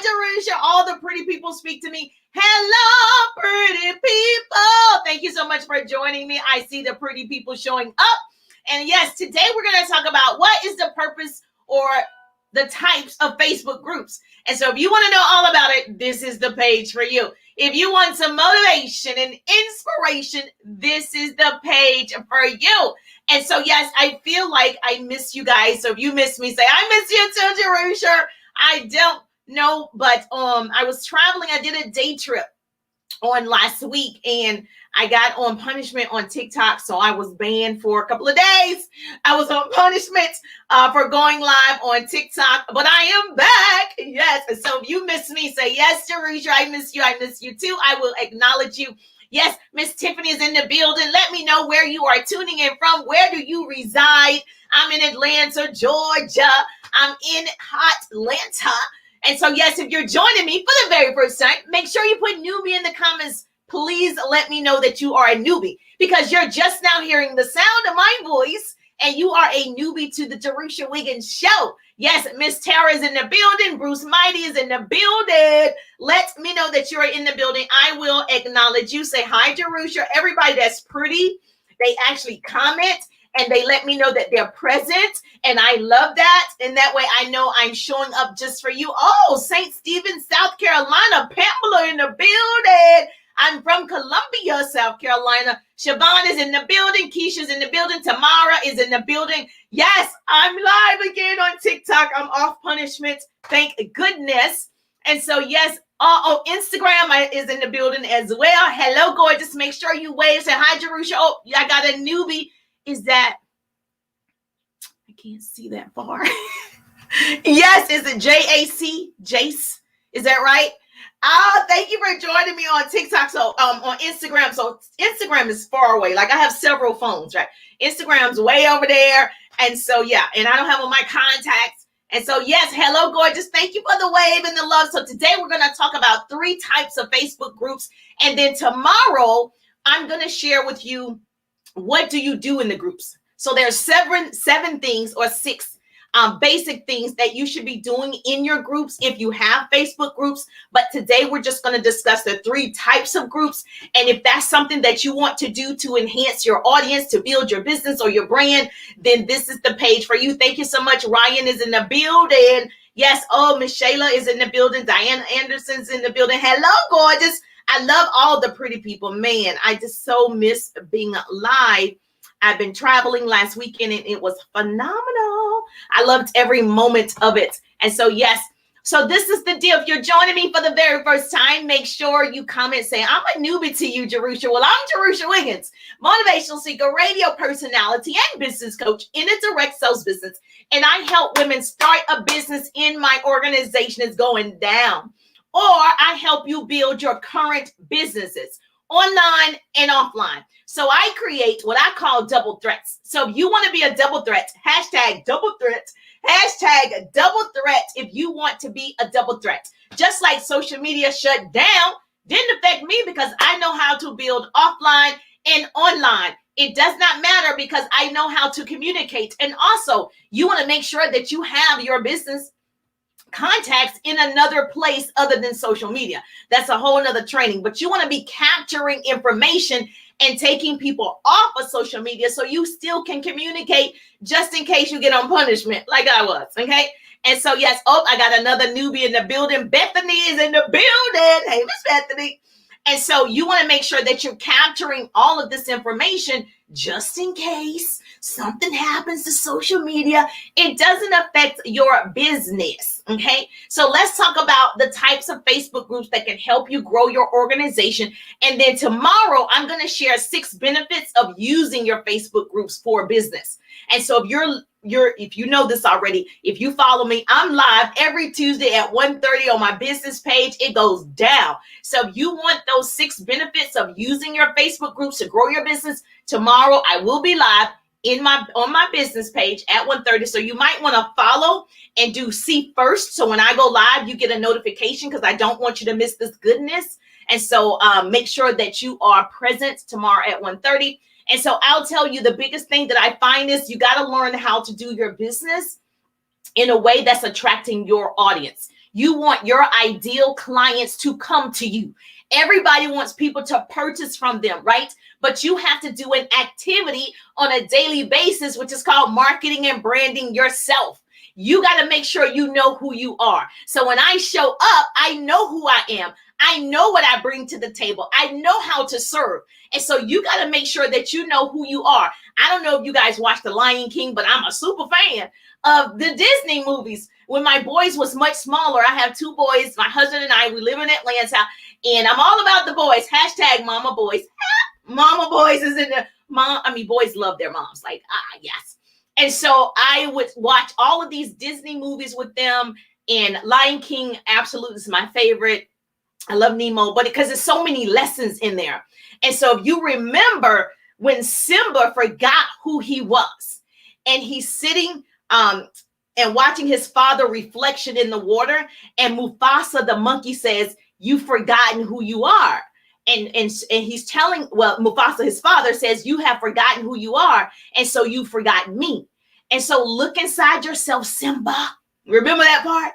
Jerusha. All the pretty people speak to me. Hello, pretty people. Thank you so much for joining me. I see the pretty people showing up. And yes, today we're going to talk about what is the purpose or the types of Facebook groups. And so if you want to know all about it, this is the page for you. If you want some motivation and inspiration, this is the page for you. And so, yes, I feel like I miss you guys. So if you miss me, say, I miss you too, Jerusha. I don't know, but I was traveling. I did a day trip on last week and I got on punishment on TikTok. So I was banned for a couple of days. I was on punishment for going live on TikTok, but I am back. Yes. And so if you miss me, say, yes, Jerusha, I miss you. I miss you too. I will acknowledge you. Yes, Miss Tiffany is in the building. Let me know where you are tuning in from. Where do you reside? I'm in Atlanta, Georgia. I'm in hot Atlanta. And so, yes, if you're joining me for the very first time, make sure you put newbie in the comments. Please let me know that you are a newbie because you're just now hearing the sound of my voice and you are a newbie to the Jerusha Wiggins Show. Yes, Miss Tara is in the building. Bruce Mighty is in the building. Let me know that you're in the building. I will acknowledge you. Say hi, Jerusha. Everybody that's pretty, they actually comment and they let me know that they're present. And I love that. And that way I know I'm showing up just for you. Oh, St. Stephen, South Carolina. Pamela in the building. I'm from Columbia, South Carolina. Siobhan is in the building. Keisha's in the building. Tamara is in the building. Yes, I'm live again on TikTok. I'm off punishment. Thank goodness. And so, yes, Instagram is in the building as well. Hello, gorgeous. Make sure you wave. Say hi, Jerusha. Oh, I got a newbie. Is that, I can't see that far. Yes, is it J-A-C? Jace? Is that right? Oh, thank you for joining me on TikTok. So on Instagram. So Instagram is far away. Like I have several phones, right? Instagram's way over there. And so, yeah, and I don't have all my contacts. And so, yes, hello, gorgeous. Thank you for the wave and the love. So today we're going to talk about 3 types of Facebook groups. And then tomorrow, I'm going to share with you what do you do in the groups. So there's seven things or 6 basic things that you should be doing in your groups if you have Facebook groups. But today we're just going to discuss the 3 types of groups. And if that's something that you want to do to enhance your audience, to build your business or your brand, then this is the page for you. Thank you so much. Ryan is in the building. Yes. Oh, Miss Shayla is in the building. Diana Anderson's in the building. Hello, gorgeous. I love all the pretty people. Man, I just so miss being live. I've been traveling last weekend and it was phenomenal. I loved every moment of it. And so, yes. So this is the deal. If you're joining me for the very first time, make sure you comment saying, I'm a newbie to you, Jerusha. Well, I'm Jerusha Wiggins, motivational speaker, radio personality, and business coach in a direct sales business. And I help women start a business in my organization is going down. Or I help you build your current businesses online and offline. So I create what I call double threats. So if you want to be a double threat, hashtag double threat, hashtag double threat if you want to be a double threat. Just like social media shut down, didn't affect me because I know how to build offline and online. It does not matter because I know how to communicate. And also, you want to make sure that you have your business contacts in another place other than social media. That's a whole nother training, but you want to be capturing information and taking people off of social media so you still can communicate just in case you get on punishment like I was. Okay. And so, yes. Oh, I got another newbie in the building. Bethany is in the building. Hey, Miss Bethany. And so you want to make sure that you're capturing all of this information just in case something happens to social media. It doesn't affect your business. Okay. So let's talk about the types of Facebook groups that can help you grow your organization. And then tomorrow, I'm going to share 6 benefits of using your Facebook groups for business. And so if you know this already, if you follow me, I'm live every Tuesday at 1:30 on my business page. It goes down. So if you want those 6 benefits of using your Facebook groups to grow your business, tomorrow I will be live on my business page at 1:30. So you might want to follow and do see first. So when I go live, you get a notification because I don't want you to miss this goodness. And so make sure that you are present tomorrow at 1:30. And so I'll tell you the biggest thing that I find is you got to learn how to do your business in a way that's attracting your audience. You want your ideal clients to come to you. Everybody wants people to purchase from them, right? But you have to do an activity on a daily basis, which is called marketing and branding yourself. You got to make sure you know who you are. So when I show up, I know who I am. I know what I bring to the table. I know how to serve. And so you got to make sure that you know who you are. I don't know if you guys watch The Lion King, but I'm a super fan of the Disney movies. When my boys was much smaller, I have two boys, my husband and I, we live in Atlanta, and I'm all about the boys. Hashtag mama boys. Mama boys is in the boys love their moms. Like, yes. And so I would watch all of these Disney movies with them, and Lion King absolutely is my favorite. I love Nemo, but because there's so many lessons in there. And so if you remember when Simba forgot who he was, and he's sitting and watching his father reflection in the water, and Mufasa the monkey says, "You've forgotten who you are." And he's telling, well, Mufasa, his father, says, "You have forgotten who you are, and so you've forgotten me." And so look inside yourself, Simba. Remember that part?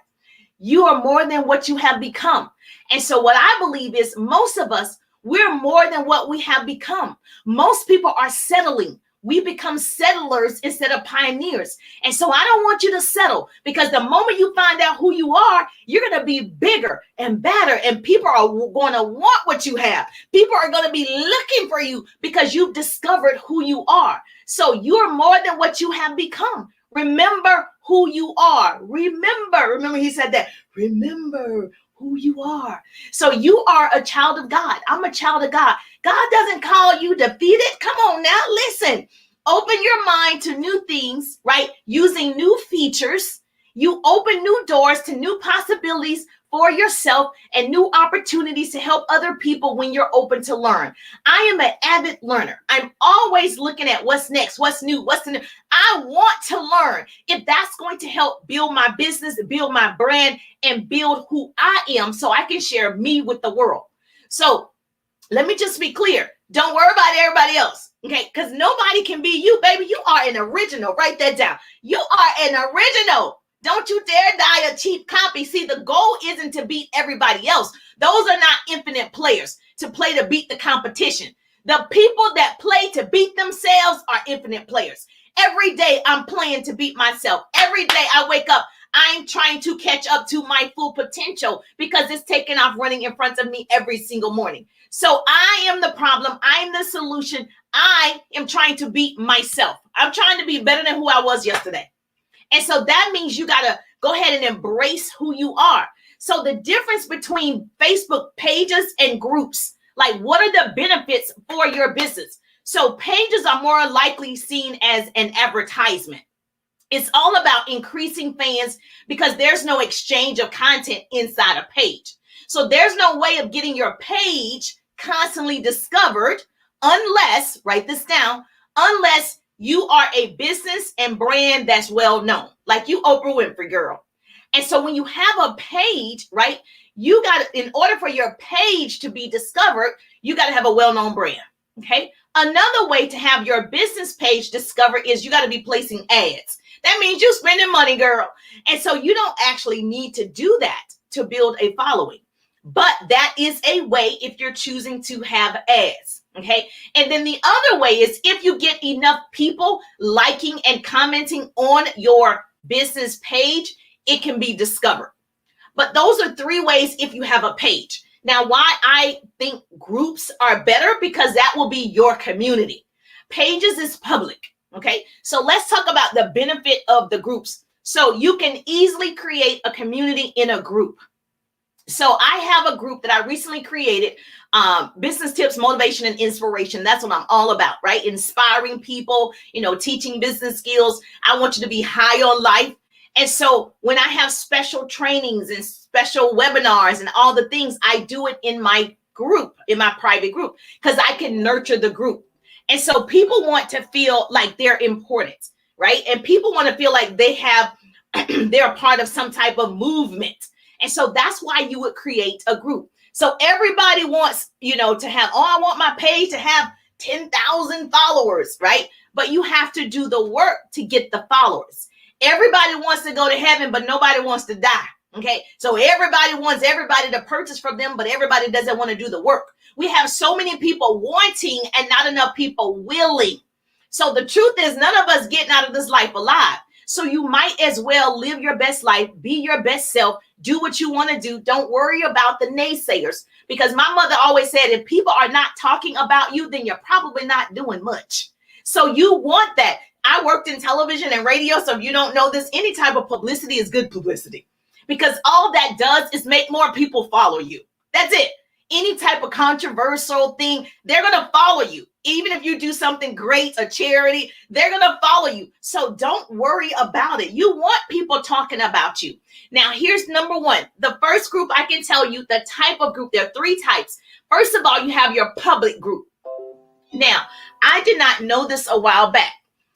You are more than what you have become. And so what I believe is most of us, we're more than what we have become. Most people are settling. We become settlers instead of pioneers. And so I don't want you to settle, because the moment you find out who you are, you're going to be bigger and better. And people are going to want what you have. People are going to be looking for you because you've discovered who you are. So you're more than what you have become. Remember who you are. Remember, he said that. Remember who you are. So you are a child of God. I'm a child of God. God doesn't call you defeated. Come on now, listen. Open your mind to new things, right? Using new features. You open new doors to new possibilities for yourself and new opportunities to help other people when you're open to learn. I am an avid learner. I'm always looking at what's next, what's new, what's new. I want to learn if that's going to help build my business, build my brand, and build who I am so I can share me with the world. So let me just be clear. Don't worry about everybody else, okay? Because nobody can be you, baby. You are an original. Write that down. You are an original. Don't you dare die a cheap copy. See, the goal isn't to beat everybody else. Those are not infinite players to play to beat the competition. The people that play to beat themselves are infinite players. Every day I'm playing to beat myself. Every day I wake up, I'm trying to catch up to my full potential because it's taking off running in front of me every single morning. So I am the problem. I'm the solution. I am trying to beat myself. I'm trying to be better than who I was yesterday. And so that means you got to go ahead and embrace who you are. So the difference between Facebook pages and groups, like what are the benefits for your business? So pages are more likely seen as an advertisement. It's all about increasing fans because there's no exchange of content inside a page. So there's no way of getting your page constantly discovered unless, write this down, unless you are a business and brand that's well known, like you Oprah Winfrey, girl. And so when you have a page, right, you got to, in order for your page to be discovered, you got to have a well-known brand, okay? Another way to have your business page discovered is you got to be placing ads. That means you're spending money, girl. And so you don't actually need to do that to build a following. But that is a way if you're choosing to have ads, okay? And then the other way is if you get enough people liking and commenting on your business page, it can be discovered. But those are three ways if you have a page. Now, why I think groups are better, because that will be your community. Pages is public, okay? So let's talk about the benefit of the groups. So you can easily create a community in a group. So I have a group that I recently created, business tips, motivation, and inspiration. That's what I'm all about, right? Inspiring people, teaching business skills. I want you to be high on life. And so when I have special trainings and special webinars and all the things, I do it in my group, in my private group, because I can nurture the group. And so people want to feel like they're important, right? And people want to feel like they're a part of some type of movement. And so that's why you would create a group. So everybody wants, to have, I want my page to have 10,000 followers, right? But you have to do the work to get the followers. Everybody wants to go to heaven, but nobody wants to die. Okay, so everybody wants everybody to purchase from them, but everybody doesn't want to do the work. We have so many people wanting and not enough people willing. So the truth is, none of us getting out of this life alive. So you might as well live your best life, be your best self, do what you want to do. Don't worry about the naysayers. Because my mother always said, if people are not talking about you, then you're probably not doing much. So you want that. I worked in television and radio, so if you don't know this, any type of publicity is good publicity. Because all that does is make more people follow you. That's it. Any type of controversial thing, they're going to follow you. Even if you do something great, a charity, they're going to follow you. So don't worry about it. You want people talking about you. Now, here's number one. The first group, I can tell you the type of group. There are three types. First of all, you have your public group. Now, I did not know this a while back.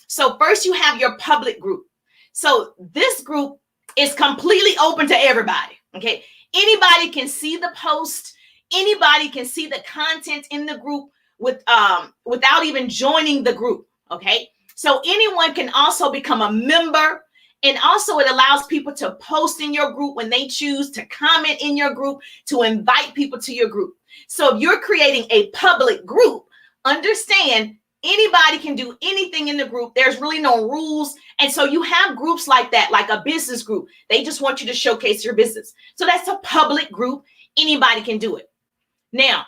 So first you have your public group. So this group is completely open to everybody. Okay. Anybody can see the post. Anybody can see the content in the group without even joining the group. Okay. So anyone can also become a member. And also it allows people to post in your group when they choose, to comment in your group, to invite people to your group. So if you're creating a public group, understand anybody can do anything in the group. There's really no rules. And so you have groups like that, like a business group. They just want you to showcase your business. So that's a public group. Anybody can do it. Now,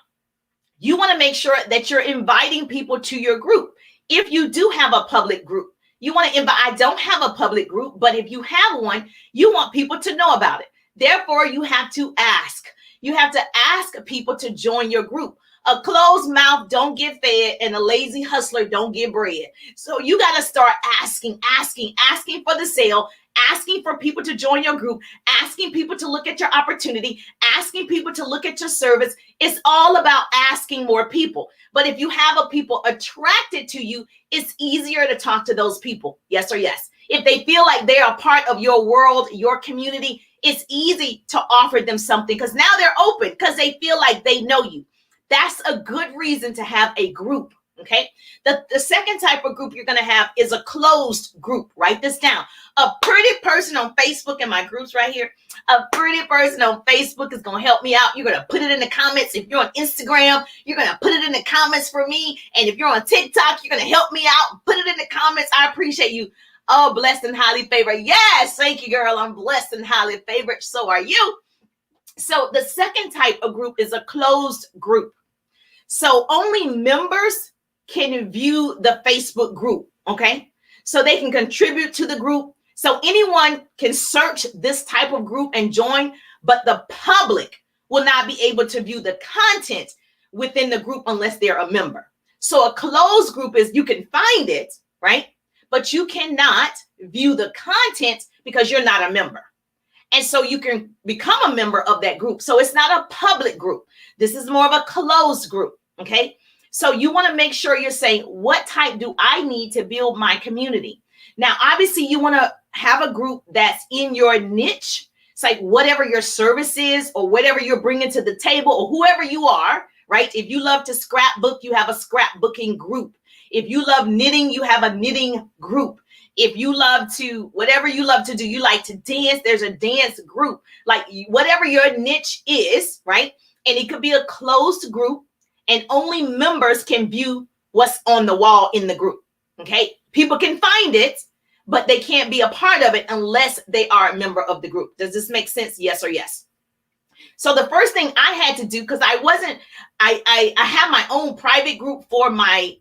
you want to make sure that you're inviting people to your group. If you do have a public group, you want to invite. I don't have a public group, but if you have one, you want people to know about it. Therefore, you have to ask. You have to ask people to join your group. A closed mouth don't get fed, and a lazy hustler don't get bread. So you got to start asking for the sale, asking for people to join your group, asking people to look at your opportunity, asking people to look at your service. It's all about asking more people. But if you have a people attracted to you, it's easier to talk to those people. Yes or yes. If they feel like they're a part of your world, your community, it's easy to offer them something because now they're open because they feel like they know you. That's a good reason to have a group. Okay. The second type of group you're going to have is a closed group. Write this down. A pretty person on Facebook, in my groups right here, a pretty person on Facebook is going to help me out. You're going to put it in the comments. If you're on Instagram, you're going to put it in the comments for me. And if you're on TikTok, you're going to help me out. Put it in the comments. I appreciate you. Oh, blessed and highly favored. Yes. Thank you, girl. I'm blessed and highly favored. So are you. So the second type of group is a closed group. So only members can view the Facebook group, okay? So they can contribute to the group. So anyone can search this type of group and join, but the public will not be able to view the content within the group unless they're a member. So a closed group is you can find it, right? But you cannot view the content because you're not a member. And so you can become a member of that group. So it's not a public group. This is more of a closed group. Okay. So you want to make sure you're saying, what type do I need to build my community? Now, obviously, you want to have a group that's in your niche. It's like whatever your service is or whatever you're bringing to the table or whoever you are, right? If you love to scrapbook, you have a scrapbooking group. If you love knitting, you have a knitting group. If you love to, whatever you love to do, you like to dance, there's a dance group. Like whatever your niche is, right? And it could be a closed group and only members can view what's on the wall in the group, okay? People can find it, but they can't be a part of it unless they are a member of the group. Does this make sense? Yes or yes? So the first thing I had to do, because I have my own private group for my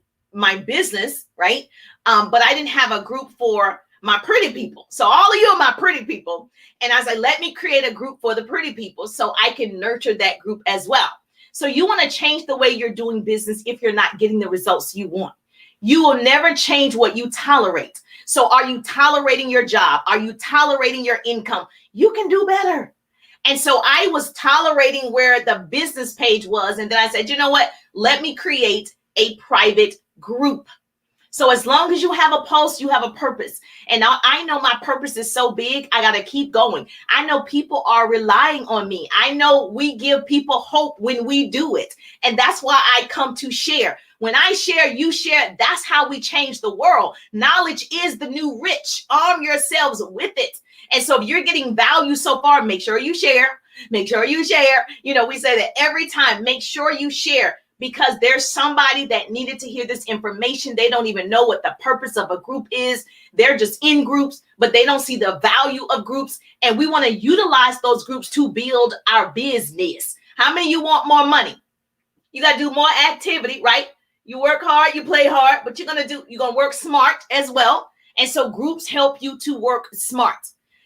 business, right? But I didn't have a group for my pretty people. So all of you are my pretty people. And I was like, let me create a group for the pretty people so I can nurture that group as well. So you want to change the way you're doing business if you're not getting the results you want. You will never change what you tolerate. So are you tolerating your job? Are you tolerating your income? You can do better. And so I was tolerating where the business page was. And then I said, you know what? Let me create a private group. So as long as you have a pulse, you have a purpose. And I know my purpose is so big, I got to keep going. I know people are relying on me. I know we give people hope when we do it. And that's why I come to share. When I share, you share. That's how we change the world. Knowledge is the new rich. Arm yourselves with it. And so if you're getting value so far, make sure you share. Make sure you share. You know, we say that every time, make sure you share, because there's somebody that needed to hear this information. They don't even know what the purpose of a group is. They're just in groups, but they don't see the value of groups. And we want to utilize those groups to build our business. How many of you want more money? You got to do more activity, right? You work hard, you play hard, but you're going to work smart as well. And so groups help you to work smart.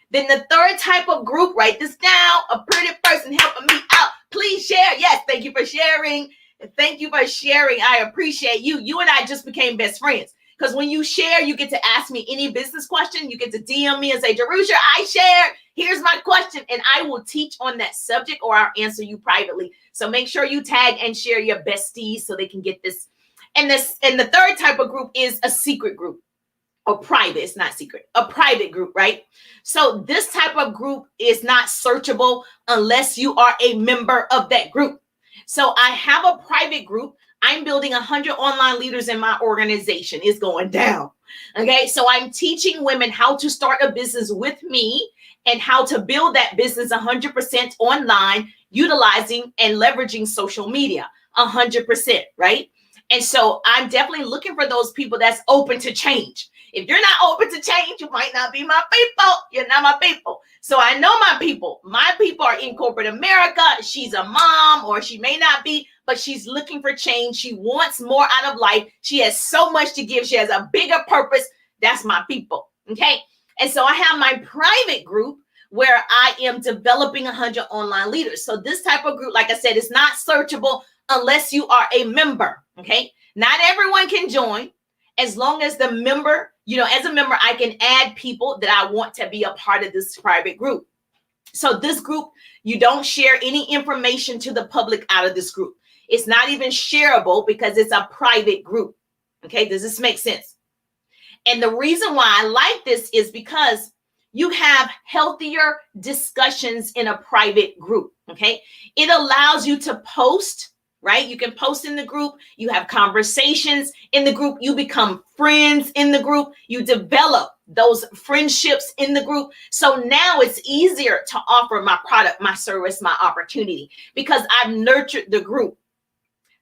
Then the third type of group, write this down, a pretty person helping me out. Please share. Yes, thank you for sharing. Thank you for sharing. I appreciate you. You and I just became best friends, because when you share, you get to ask me any business question. You get to DM me and say, Jerusha, I shared. Here's my question. And I will teach on that subject, or I'll answer you privately. So make sure you tag and share your besties so they can get this. And the third type of group is a secret group. Or private, it's not secret, a private group, right? So this type of group is not searchable unless you are a member of that group. So I have a private group. I'm building 100 online leaders in my organization. It's going down. Okay, so I'm teaching women how to start a business with me and how to build that business 100% online, utilizing and leveraging social media 100%, right? And so I'm definitely looking for those people that's open to change. If you're not open to change, you might not be my people. You're not my people. So I know my people. My people are in corporate America. She's a mom, or she may not be, but she's looking for change. She wants more out of life. She has so much to give. She has a bigger purpose. That's my people. Okay. And so I have my private group where I am developing 100 online leaders. So this type of group, like I said, is not searchable unless you are a member. Okay. Not everyone can join. As long as the member, as a member, I can add people that I want to be a part of this private group. So this group, you don't share any information to the public out of this group. It's not even shareable because it's a private group. Okay, does this make sense? And the reason why I like this is because you have healthier discussions in a private group. Okay, it allows you to post. Right? You can post in the group. You have conversations in the group. You become friends in the group. You develop those friendships in the group. So now it's easier to offer my product, my service, my opportunity, because I've nurtured the group.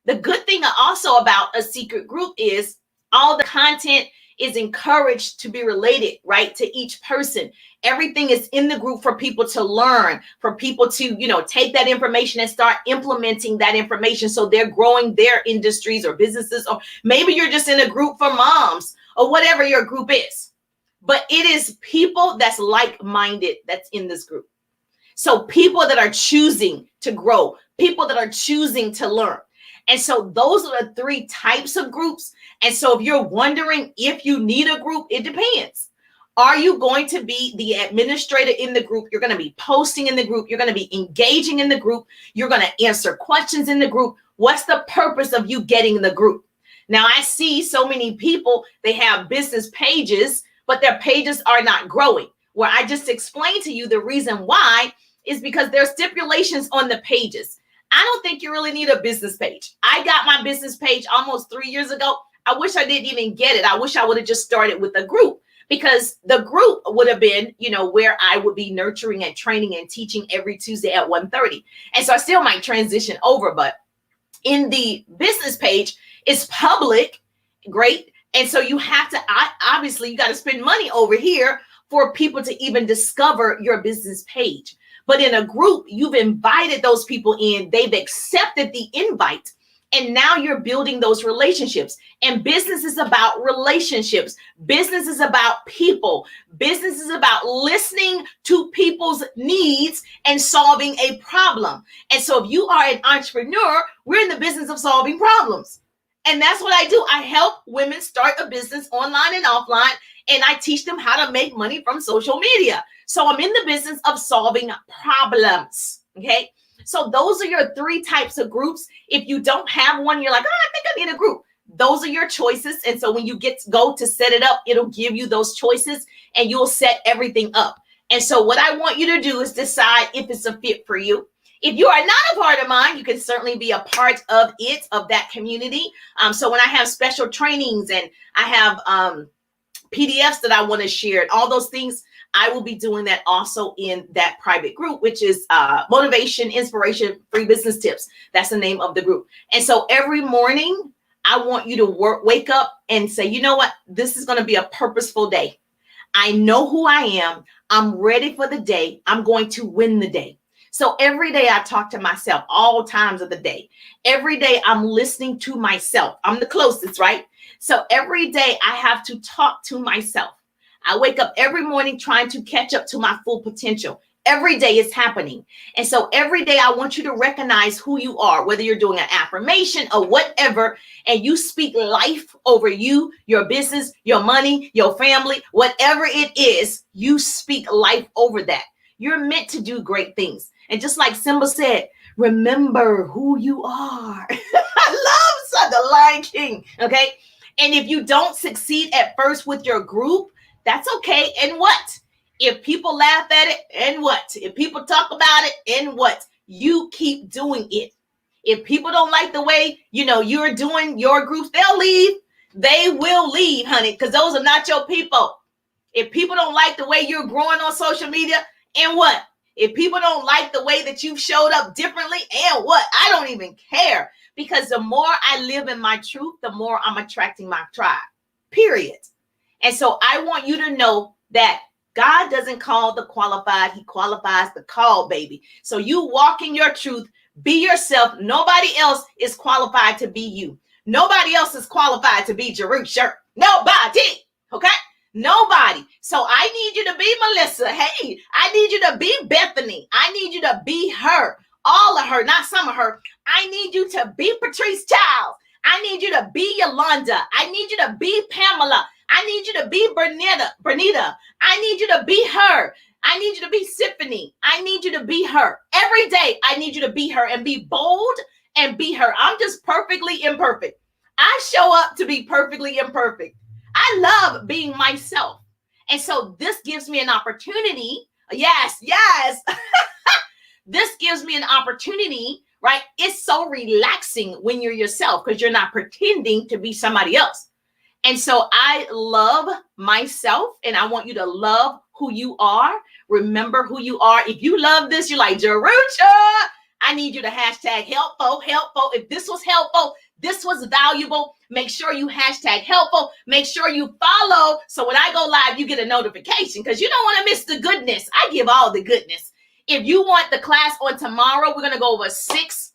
The good thing also about a secret group is all the content is encouraged to be related, right, to each person. Everything is in the group for people to learn, for people to, take that information and start implementing that information. So they're growing their industries or businesses, or maybe you're just in a group for moms or whatever your group is. But it is people that's like-minded that's in this group. So people that are choosing to grow, people that are choosing to learn. And so those are the three types of groups. And so if you're wondering if you need a group, it depends. Are you going to be the administrator in the group? You're going to be posting in the group. You're going to be engaging in the group. You're going to answer questions in the group. What's the purpose of you getting in the group? Now, I see so many people, they have business pages, but their pages are not growing. Where I just explained to you the reason why is because there are stipulations on the pages. I don't think you really need a business page. I got my business page almost 3 years ago. I wish I didn't even get it. I wish I would have just started with a group, because the group would have been, where I would be nurturing and training and teaching every Tuesday at 1:30. And so I still might transition over, but in the business page, it's public, great. And so you have to, obviously, you got to spend money over here for people to even discover your business page. But in a group, you've invited those people in, they've accepted the invite, and now you're building those relationships. And business is about relationships. Business is about people. Business is about listening to people's needs and solving a problem. And so if you are an entrepreneur, we're in the business of solving problems. And that's what I do. I help women start a business online and offline, and I teach them how to make money from social media. So I'm in the business of solving problems. Okay. So those are your three types of groups. If you don't have one, you're like, I think I need a group. Those are your choices. And so when you go to set it up, it'll give you those choices and you'll set everything up. And so what I want you to do is decide if it's a fit for you. If you are not a part of mine, you can certainly be a part of it, of that community. So when I have special trainings and I have PDFs that I want to share and all those things, I will be doing that also in that private group, which is Motivation, Inspiration, Free Business Tips. That's the name of the group. And so every morning, I want you to wake up and say, you know what? This is going to be a purposeful day. I know who I am. I'm ready for the day. I'm going to win the day. So every day I talk to myself, all times of the day. Every day I'm listening to myself. I'm the closest, right? So every day I have to talk to myself. I wake up every morning trying to catch up to my full potential. Every day it's happening. And so every day I want you to recognize who you are, whether you're doing an affirmation or whatever, and you speak life over you, your business, your money, your family, whatever it is, you speak life over that. You're meant to do great things. And just like Simba said, remember who you are. I love the Lion King. Okay. And if you don't succeed at first with your group, that's okay. And what? If people laugh at it, and what? If people talk about it, and what? You keep doing it. If people don't like the way, you're doing your groups, they'll leave. They will leave, honey, because those are not your people. If people don't like the way you're growing on social media, and what? If people don't like the way that you've showed up differently, and what? I don't even care, because the more I live in my truth, the more I'm attracting my tribe, period. And so I want you to know that God doesn't call the qualified. He qualifies the called, baby. So you walk in your truth, be yourself. Nobody else is qualified to be you. Nobody else is qualified to be Jerusha. Nobody. Okay? Nobody. So I need you to be Melissa. Hey, I need you to be Bethany. I need you to be her. All of her, not some of her. I need you to be Patrice Childs. I need you to be Yolanda. I need you to be Pamela. I need you to be Bernita. I need you to be her. I need you to be Symphony. I need you to be her. Every day, I need you to be her and be bold and be her. I'm just perfectly imperfect. I show up to be perfectly imperfect. I love being myself. And so this gives me an opportunity. Yes. This gives me an opportunity, right? It's so relaxing when you're yourself because you're not pretending to be somebody else. And so I love myself, and I want you to love who you are. Remember who you are. If you love this, you're like, Jerusha, I need you to hashtag helpful. If this was helpful, this was valuable, make sure you hashtag helpful. Make sure you follow. So when I go live, you get a notification because you don't want to miss the goodness. I give all the goodness. If you want the class on tomorrow, we're going to go over 6.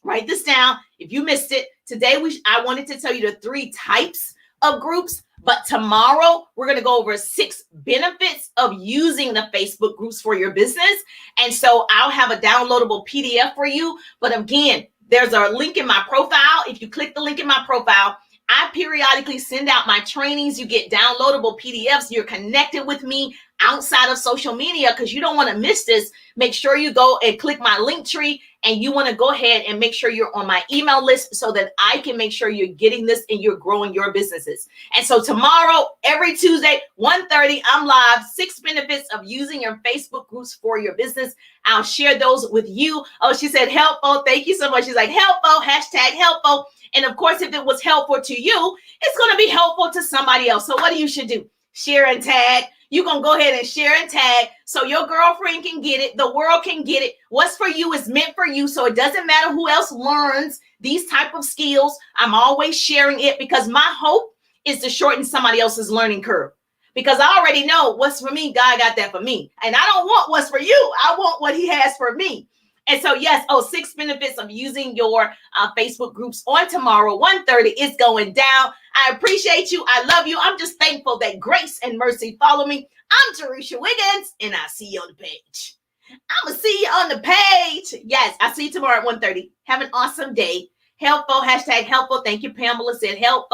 Write this down. If you missed it, today I wanted to tell you the 3 types of groups, but tomorrow we're going to go over 6 benefits of using the Facebook groups for your business. And so I'll have a downloadable PDF for you. But again, there's a link in my profile. If you click the link in my profile, I periodically send out my trainings. You get downloadable PDFs. You're connected with me outside of social media because you don't want to miss this. Make sure you go and click my link tree, and you want to go ahead and make sure you're on my email list so that I can make sure you're getting this and you're growing your businesses. And so tomorrow, every Tuesday, 1:30, I'm live. 6 benefits of using your Facebook groups for your business. I'll share those with you. Oh, she said helpful. Thank you so much. She's like helpful, hashtag helpful. And of course, if it was helpful to you, it's going to be helpful to somebody else. So what you should do? Share and tag. You're going to go ahead and share and tag so your girlfriend can get it. The world can get it. What's for you is meant for you. So it doesn't matter who else learns these type of skills. I'm always sharing it because my hope is to shorten somebody else's learning curve. Because I already know what's for me. God got that for me. And I don't want what's for you. I want what he has for me. And so, yes, 6 benefits of using your Facebook groups on tomorrow, 1:30 is going down. I appreciate you. I love you. I'm just thankful that grace and mercy follow me. I'm Jerusha Wiggins, and I'll see you on the page. I'm going to see you on the page. Yes, I'll see you tomorrow at 1:30. Have an awesome day. Helpful, hashtag helpful. Thank you, Pamela said helpful.